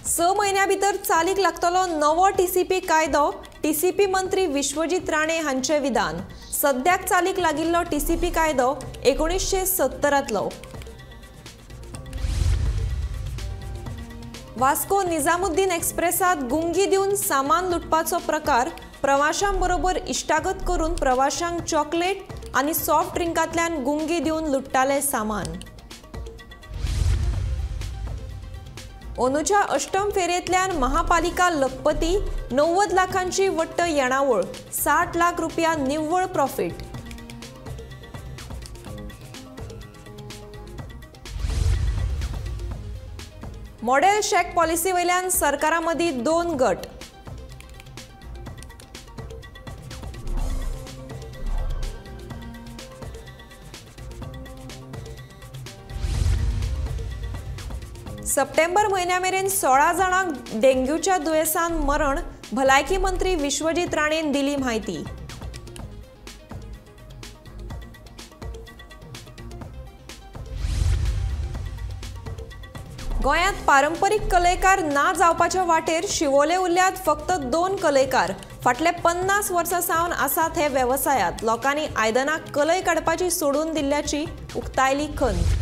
6 महिन्या भितर चालीक लागतलो नवो टीसीपी कायदो। टीसीपी मंत्री विश्वजीत राणे हांचे विधान। सद्याक चालीक लागिल्लो टीसीपी कायदो 1970तलो। वास्को निजामुद्दीन एक्सप्रेसात गुंगी दिवन सामान लुटपाचो प्रकार। प्रवाशांबरोबर इश्टागत करून प्रवाशांक चॉकलेट आनी सॉफ्ट ड्रिंकांतल्यान गुंगी दिवन लुट्टाले सामान। अंदूच्या अष्टम फेरयेंतल्यान महापालिका लखपती। 90 लाखांची वट्ट येणावळ। 60 लाख रुपया निव्वळ प्रॉफिट। मॉडेल शेक पॉलिसी वयल्यान सरकारा मदीं 2 गट। सप्टेंबर म्हयन्या मेरेन 16 जाणांक डेंग्यूच्या दुयेंसान मरण। भलायकी मंत्री विश्वजीत राणेन दिली म्हायती। गोंयांत पारंपरीक कलयकार ना जावपाच्या वाटेर शिवोले उरल्यात फक्त 2 कलयकार। फाटले 50 वर्सां सावन आसात हे वेवसायांत। लोकांनी आयदनां कलय काडपाची सोडून दिल्ल्याची उक्तायली खंत।